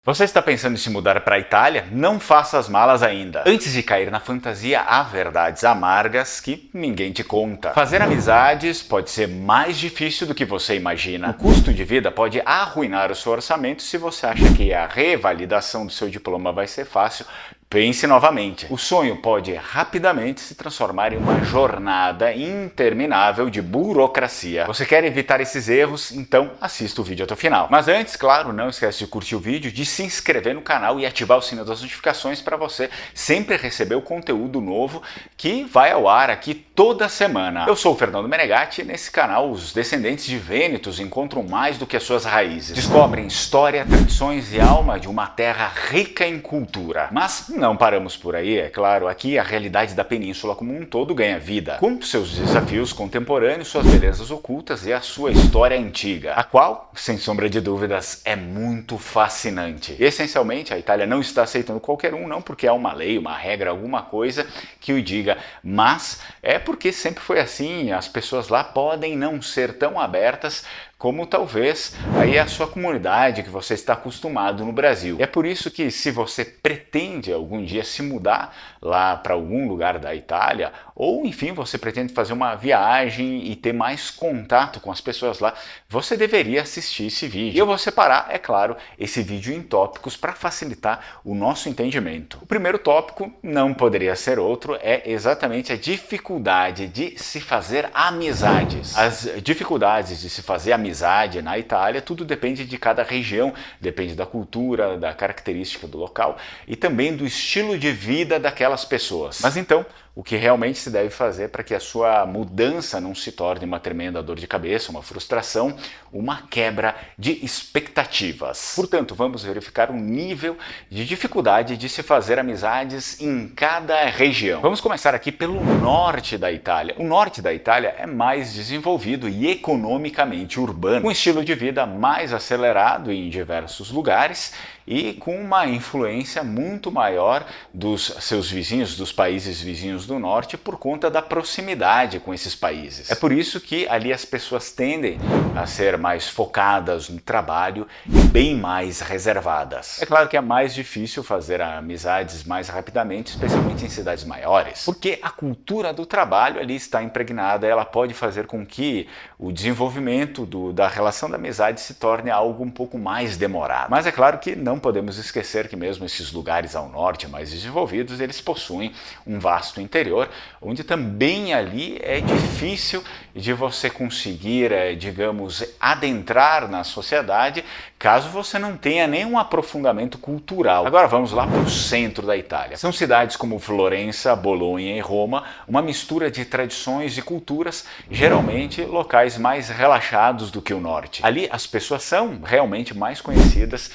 Você está pensando em se mudar para a Itália? Não faça as malas ainda. Antes de cair na fantasia, há verdades amargas que ninguém te conta. Fazer amizades pode ser mais difícil do que você imagina. O custo de vida pode arruinar o seu orçamento se você acha que a revalidação do seu diploma vai ser fácil. Pense novamente. O sonho pode rapidamente se transformar em uma jornada interminável de burocracia. Você quer evitar esses erros? Então assista o vídeo até o final. Mas antes, claro, não esquece de curtir o vídeo, de se inscrever no canal e ativar o sino das notificações para você sempre receber o conteúdo novo que vai ao ar aqui toda semana. Eu sou o Fernando Menegatti e nesse canal os descendentes de vênetos encontram mais do que as suas raízes. Descobrem história, tradições e alma de uma terra rica em cultura. Mas não paramos por aí, é claro, aqui a realidade da península como um todo ganha vida, com seus desafios contemporâneos, suas belezas ocultas e a sua história antiga, a qual, sem sombra de dúvidas, é muito fascinante. Essencialmente, a Itália não está aceitando qualquer um, não porque há uma lei, uma regra, alguma coisa que o diga, mas é porque sempre foi assim, as pessoas lá podem não ser tão abertas como talvez aí a sua comunidade que você está acostumado no Brasil. E é por isso que se você pretende algum dia se mudar lá para algum lugar da Itália, ou enfim, você pretende fazer uma viagem e ter mais contato com as pessoas lá, você deveria assistir esse vídeo. E eu vou separar, é claro, esse vídeo em tópicos para facilitar o nosso entendimento. O primeiro tópico não poderia ser outro, é exatamente a dificuldade de se fazer amizades. As dificuldades de se fazer amizade na Itália, tudo depende de cada região, depende da cultura, da característica do local e também do estilo de vida daquelas pessoas. Mas então, o que realmente se deve fazer para que a sua mudança não se torne uma tremenda dor de cabeça, uma frustração, uma quebra de expectativas. Portanto, vamos verificar o nível de dificuldade de se fazer amizades em cada região. Vamos começar aqui pelo norte da Itália. O norte da Itália é mais desenvolvido e economicamente urbano, com um estilo de vida mais acelerado em diversos lugares e com uma influência muito maior dos seus vizinhos, dos países vizinhos do norte, por conta da proximidade com esses países. É por isso que ali as pessoas tendem a ser mais focadas no trabalho e bem mais reservadas. É claro que é mais difícil fazer amizades mais rapidamente, especialmente em cidades maiores, porque a cultura do trabalho ali está impregnada, ela pode fazer com que o desenvolvimento da relação da amizade se torne algo um pouco mais demorado. Mas é claro que não podemos esquecer que mesmo esses lugares ao norte mais desenvolvidos, eles possuem um vasto interior, onde também ali é difícil de você conseguir, digamos, adentrar na sociedade, caso você não tenha nenhum aprofundamento cultural. Agora vamos lá para o centro da Itália. São cidades como Florença, Bolonha e Roma, uma mistura de tradições e culturas, geralmente locais mais relaxados do que o norte. Ali as pessoas são realmente mais conhecidas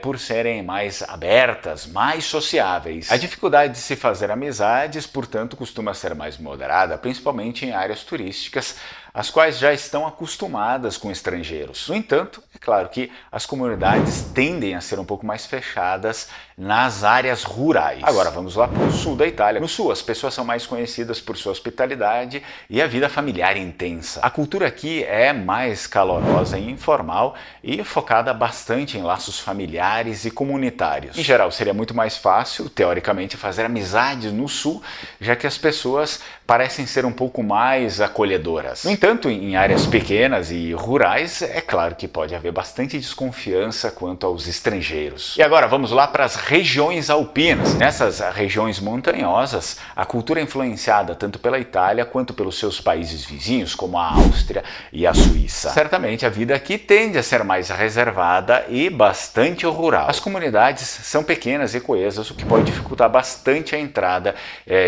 por serem mais abertas, mais sociáveis. A dificuldade de se fazer amizades, portanto, costuma ser mais moderada, principalmente em áreas turísticas, as quais já estão acostumadas com estrangeiros. No entanto, é claro que as comunidades tendem a ser um pouco mais fechadas nas áreas rurais. Agora vamos lá para o sul da Itália. No sul, as pessoas são mais conhecidas por sua hospitalidade e a vida familiar intensa. A cultura aqui é mais calorosa e informal e focada bastante em laços familiares e comunitários. Em geral, seria muito mais fácil, teoricamente, fazer amizades no sul, já que as pessoas parecem ser um pouco mais acolhedoras. No entanto, em áreas pequenas e rurais, é claro que pode haver bastante desconfiança quanto aos estrangeiros. E agora vamos lá para as regiões alpinas. Nessas regiões montanhosas, a cultura é influenciada tanto pela Itália quanto pelos seus países vizinhos, como a Áustria e a Suíça. Certamente a vida aqui tende a ser mais reservada e bastante rural. As comunidades são pequenas e coesas, o que pode dificultar bastante a entrada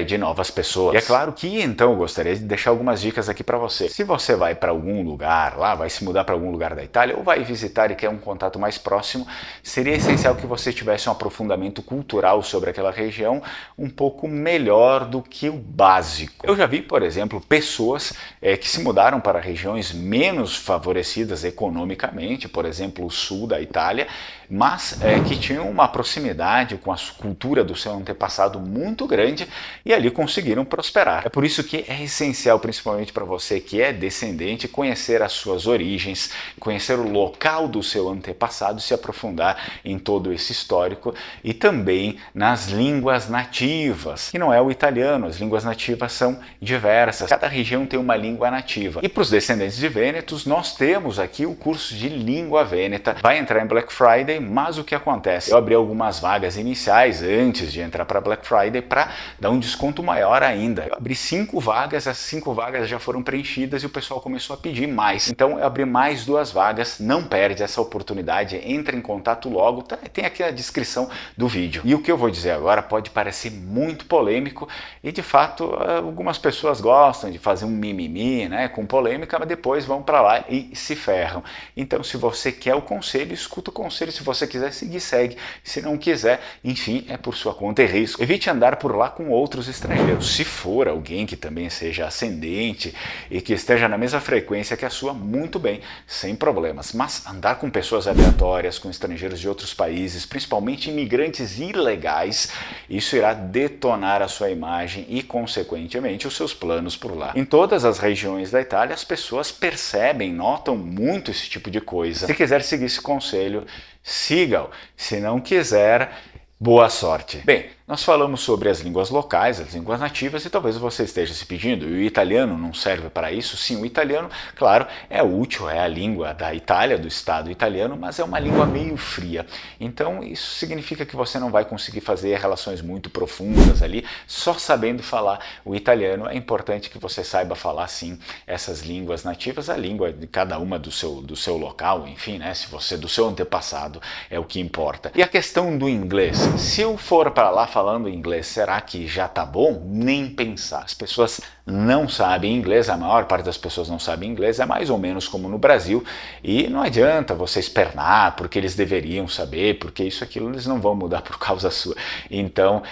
de novas pessoas. E é claro que então eu gostaria de deixar algumas dicas aqui para você. Se você vai para algum lugar lá, vai se mudar para algum lugar da Itália ou vai visitar e quer um contato mais próximo, seria essencial que você tivesse um aprofundamento cultural sobre aquela região um pouco melhor do que o básico. Eu já vi, por exemplo, pessoas que se mudaram para regiões menos favorecidas economicamente, por exemplo, o sul da Itália, mas que tinham uma proximidade com a cultura do seu antepassado muito grande e ali conseguiram prosperar. É por isso que é essencial, principalmente para você que é é descendente, conhecer as suas origens, conhecer o local do seu antepassado, se aprofundar em todo esse histórico e também nas línguas nativas, que não é o italiano, as línguas nativas são diversas, cada região tem uma língua nativa. E para os descendentes de vênetos, nós temos aqui o curso de língua vêneta, vai entrar em Black Friday, mas o que acontece? Eu abri algumas vagas iniciais antes de entrar para Black Friday para dar um desconto maior ainda. Eu abri 5 vagas, as 5 vagas já foram preenchidas e o pessoal começou a pedir mais. Então eu abri mais 2 vagas, não perde essa oportunidade, entre em contato logo, tem aqui a descrição do vídeo. E o que eu vou dizer agora pode parecer muito polêmico e de fato algumas pessoas gostam de fazer um mimimi, né, com polêmica, mas depois vão para lá e se ferram. Então se você quer o conselho, escuta o conselho, se você quiser seguir, segue. Se não quiser, enfim, é por sua conta e risco. Evite andar por lá com outros estrangeiros. Se for alguém que também seja ascendente e que esteja na mesma frequência que a sua, muito bem, sem problemas. Mas andar com pessoas aleatórias, com estrangeiros de outros países, principalmente imigrantes ilegais, isso irá detonar a sua imagem e, consequentemente, os seus planos por lá. Em todas as regiões da Itália, as pessoas percebem, notam muito esse tipo de coisa. Se quiser seguir esse conselho, siga-o. Se não quiser, boa sorte. Bem, nós falamos sobre as línguas locais, as línguas nativas, e talvez você esteja se pedindo, e o italiano não serve para isso? Sim, o italiano, claro, é útil, é a língua da Itália, do Estado italiano, mas é uma língua meio fria. Então isso significa que você não vai conseguir fazer relações muito profundas ali, só sabendo falar o italiano. É importante que você saiba falar, sim, essas línguas nativas, a língua de cada uma do seu local, enfim, né, se você do seu antepassado, é o que importa. E a questão do inglês, se eu for para lá falando inglês, será que já tá bom? Nem pensar. As pessoas não sabem inglês, a maior parte das pessoas não sabe inglês, é mais ou menos como no Brasil, e não adianta você espernar porque eles deveriam saber, porque isso, aquilo, eles não vão mudar por causa sua. Então,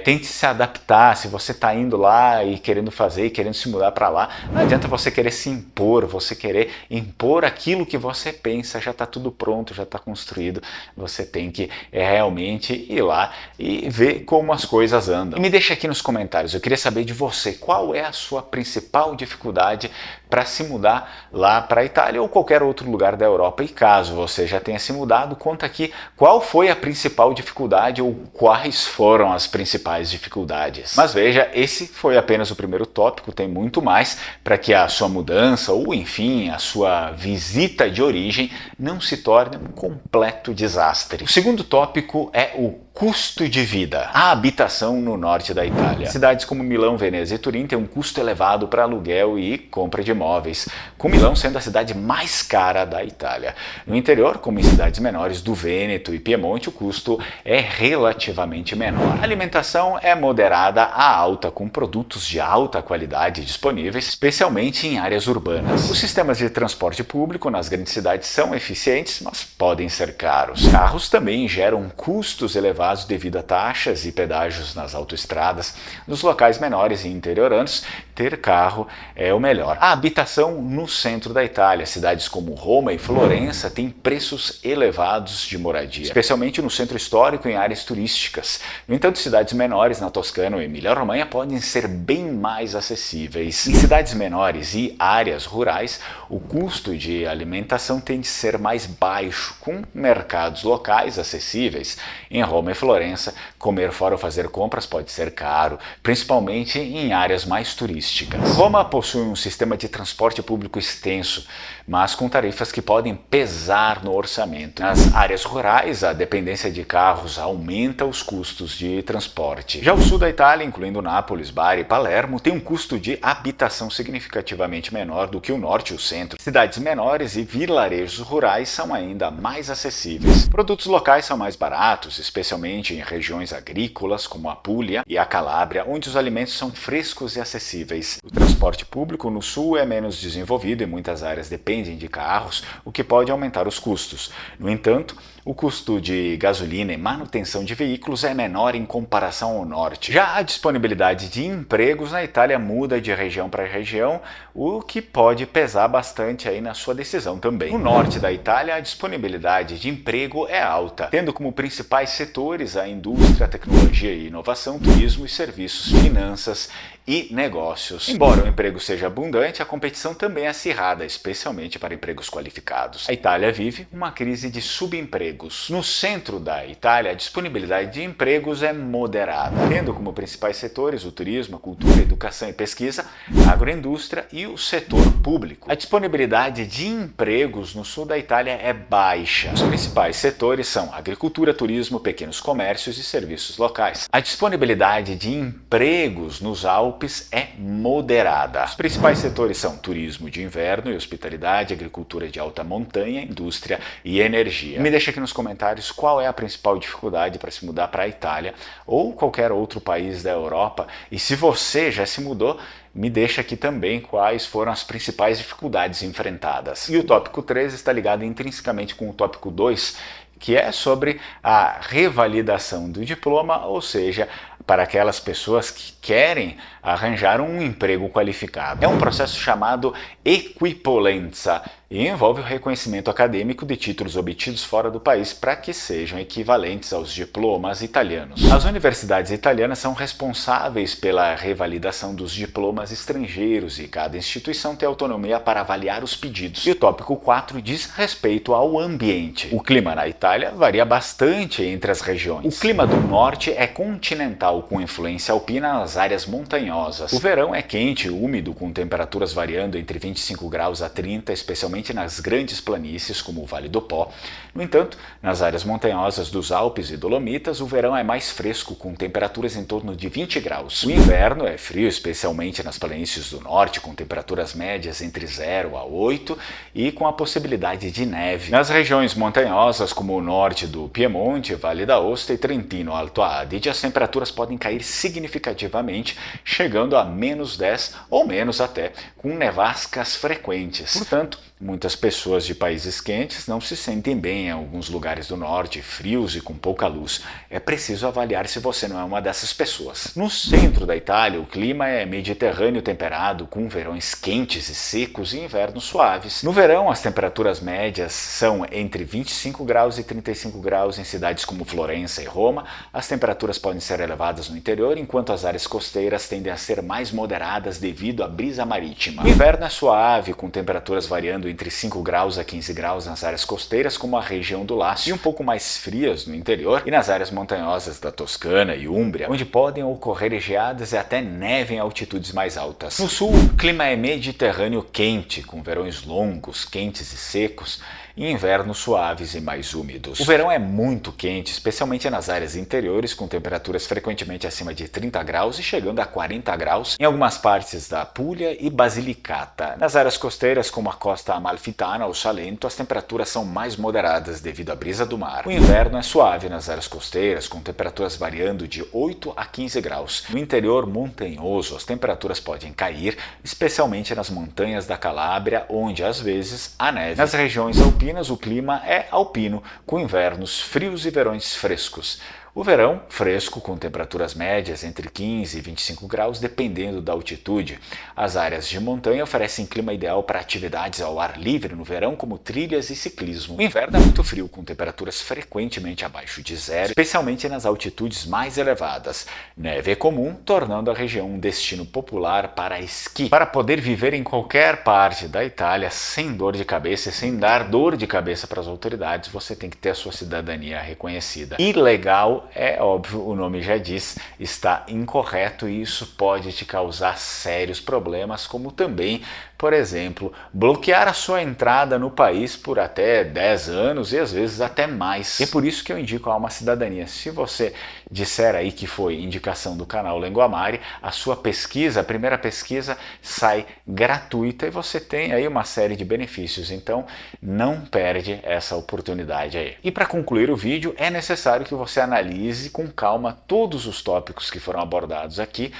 tente se adaptar. Se você está indo lá e querendo fazer, e querendo se mudar para lá, não adianta você querer se impor, você querer impor aquilo que você pensa, já está tudo pronto, já está construído, você tem que realmente ir lá e ver como as coisas andam. E me deixa aqui nos comentários, eu queria saber de você, qual é a sua principal dificuldade para se mudar lá para a Itália ou qualquer outro lugar da Europa. E caso você já tenha se mudado, conta aqui qual foi a principal dificuldade ou quais foram as principais dificuldades. Mas veja, esse foi apenas o primeiro tópico, tem muito mais para que a sua mudança ou enfim a sua visita de origem não se torne um completo desastre. O segundo tópico é o custo de vida. A habitação no norte da Itália. Cidades como Milão, Veneza e Turim têm um custo elevado para aluguel e compra de imóveis, com Milão sendo a cidade mais cara da Itália. No interior, como em cidades menores do Vêneto e Piemonte, o custo é relativamente menor. A alimentação é moderada a alta, com produtos de alta qualidade disponíveis, especialmente em áreas urbanas. Os sistemas de transporte público nas grandes cidades são eficientes, mas podem ser caros. Carros também geram custos elevados devido a taxas e pedágios nas autoestradas. Nos locais menores e interioranos, ter carro é o melhor. A habitação no centro da Itália, cidades como Roma e Florença têm preços elevados de moradia, especialmente no centro histórico e em áreas turísticas. No entanto, cidades menores na Toscana ou Emília-Romanha podem ser bem mais acessíveis. Em cidades menores e áreas rurais, o custo de alimentação tende a ser mais baixo, com mercados locais acessíveis. Em Roma e Florença, comer fora ou fazer compras pode ser caro, principalmente em áreas mais turísticas. Roma possui um sistema de transporte público extenso, mas com tarifas que podem pesar no orçamento. Nas áreas rurais, a dependência de carros aumenta os custos de transporte. Já o sul da Itália, incluindo Nápoles, Bari e Palermo, tem um custo de habitação significativamente menor do que o norte e o centro. Cidades menores e vilarejos rurais são ainda mais acessíveis. Produtos locais são mais baratos, especialmente em regiões agrícolas como a Puglia e a Calábria, onde os alimentos são frescos e acessíveis. O transporte público no sul é menos desenvolvido e muitas áreas dependem de carros, o que pode aumentar os custos. No entanto, O custo de gasolina e manutenção de veículos é menor em comparação ao norte. Já a disponibilidade de empregos na Itália muda de região para região, o que pode pesar bastante aí na sua decisão também. No norte da Itália, a disponibilidade de emprego é alta, tendo como principais setores a indústria, tecnologia e inovação, turismo e serviços, finanças e negócios. Embora o emprego seja abundante, a competição também é acirrada, especialmente para empregos qualificados. A Itália vive uma crise de subempregos. No centro da Itália, a disponibilidade de empregos é moderada, tendo como principais setores o turismo, a cultura, a educação e pesquisa, a agroindústria e o setor público. A disponibilidade de empregos no sul da Itália é baixa. Os principais setores são agricultura, turismo, pequenos comércios e serviços locais. A disponibilidade de empregos nos Alpes é moderada. Os principais setores são turismo de inverno e hospitalidade, agricultura de alta montanha, indústria e energia. Me deixa aqui nos comentários qual é a principal dificuldade para se mudar para a Itália ou qualquer outro país da Europa, e se você já se mudou, me deixa aqui também quais foram as principais dificuldades enfrentadas. E o tópico 3 está ligado intrinsecamente com o tópico 2, que é sobre a revalidação do diploma, ou seja, para aquelas pessoas que querem arranjar um emprego qualificado. É um processo chamado equipolenza e envolve o reconhecimento acadêmico de títulos obtidos fora do país para que sejam equivalentes aos diplomas italianos. As universidades italianas são responsáveis pela revalidação dos diplomas estrangeiros e cada instituição tem autonomia para avaliar os pedidos. E o tópico 4 diz respeito ao ambiente. O clima na Itália varia bastante entre as regiões. O clima do norte é continental, com influência alpina nas áreas montanhosas. O verão é quente e úmido, com temperaturas variando entre 25 graus a 30, especialmente nas grandes planícies, como o Vale do Pó. No entanto, nas áreas montanhosas dos Alpes e Dolomitas, o verão é mais fresco, com temperaturas em torno de 20 graus. O inverno é frio, especialmente nas planícies do norte, com temperaturas médias entre 0 a 8 e com a possibilidade de neve. Nas regiões montanhosas, como o norte do Piemonte, Vale d'Aosta e Trentino Alto Adige, as temperaturas podem cair significativamente, chegando a -10 ou menos até, com nevascas frequentes. Portanto, muitas pessoas de países quentes não se sentem bem em alguns lugares do norte, frios e com pouca luz. É preciso avaliar se você não é uma dessas pessoas. No centro da Itália, o clima é mediterrâneo temperado, com verões quentes e secos e invernos suaves. No verão, as temperaturas médias são entre 25 graus e 35 graus em cidades como Florença e Roma. As temperaturas podem ser elevadas no interior, enquanto as áreas costeiras tendem a ser mais moderadas devido à brisa marítima. O inverno é suave, com temperaturas variando entre 5 graus a 15 graus nas áreas costeiras, como a região do Lácio, e um pouco mais frias no interior e nas áreas montanhosas da Toscana e Úmbria, onde podem ocorrer geadas e até neve em altitudes mais altas. No sul, o clima é mediterrâneo quente, com verões longos, quentes e secos, e invernos suaves e mais úmidos. O verão é muito quente, especialmente nas áreas interiores, com temperaturas frequentemente acima de 30 graus e chegando a 40 graus em algumas partes da Puglia e Basilicata. Nas áreas costeiras, como a costa amalfitana ou Salento, as temperaturas são mais moderadas devido à brisa do mar. O inverno é suave nas áreas costeiras, com temperaturas variando de 8 a 15 graus. No interior montanhoso, as temperaturas podem cair, especialmente nas montanhas da Calábria, onde às vezes há neve. Nas regiões alpinas, o clima é alpino, com invernos frios e verões frescos. O verão, fresco, com temperaturas médias entre 15 e 25 graus, dependendo da altitude. As áreas de montanha oferecem clima ideal para atividades ao ar livre no verão, como trilhas e ciclismo. O inverno é muito frio, com temperaturas frequentemente abaixo de zero, especialmente nas altitudes mais elevadas. Neve é comum, tornando a região um destino popular para esqui. Para poder viver em qualquer parte da Itália sem dor de cabeça e sem dar dor de cabeça para as autoridades, você tem que ter a sua cidadania reconhecida. Ilegal, é óbvio, o nome já diz, está incorreto e isso pode te causar sérios problemas, como também, por exemplo, bloquear a sua entrada no país por até 10 anos e às vezes até mais. E é por isso que eu indico a Alma Cidadania. Se você disser aí que foi indicação do canal Lengoamare, a sua pesquisa, a primeira pesquisa, sai gratuita e você tem aí uma série de benefícios. Então, não perde essa oportunidade aí. E para concluir o vídeo, é necessário que você analise com calma todos os tópicos que foram abordados aqui.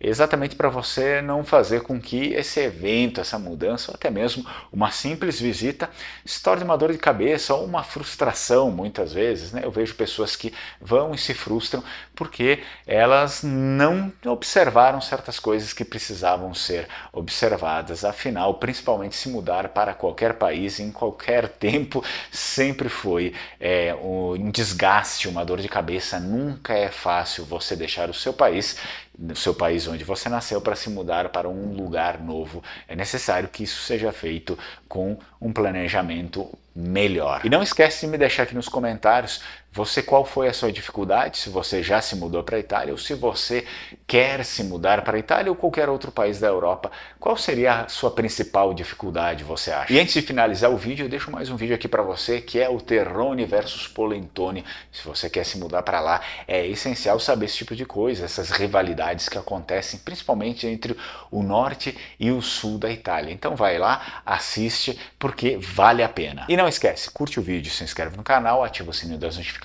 exatamente para você não fazer com que esse evento, essa mudança, ou até mesmo uma simples visita, se torne uma dor de cabeça ou uma frustração muitas vezes, né? Eu vejo pessoas que vão e se frustram porque elas não observaram certas coisas que precisavam ser observadas. Afinal, principalmente se mudar para qualquer país, em qualquer tempo, sempre foi um desgaste, uma dor de cabeça. Nunca é fácil você deixar o seu país onde você nasceu, para se mudar para um lugar novo. É necessário que isso seja feito com um planejamento melhor. E não esquece de me deixar aqui nos comentários qual foi a sua dificuldade, se você já se mudou para a Itália ou se você quer se mudar para a Itália ou qualquer outro país da Europa. Qual seria a sua principal dificuldade, você acha? E antes de finalizar o vídeo, eu deixo mais um vídeo aqui para você, que é o Terroni versus Polentoni. Se você quer se mudar para lá, é essencial saber esse tipo de coisa, essas rivalidades que acontecem principalmente entre o norte e o sul da Itália. Então vai lá, assiste, porque vale a pena. E não esquece, curte o vídeo, se inscreve no canal, ativa o sininho das notificações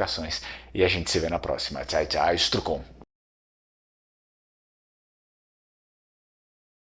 e a gente se vê na próxima. Tchau, tchau, Strucon.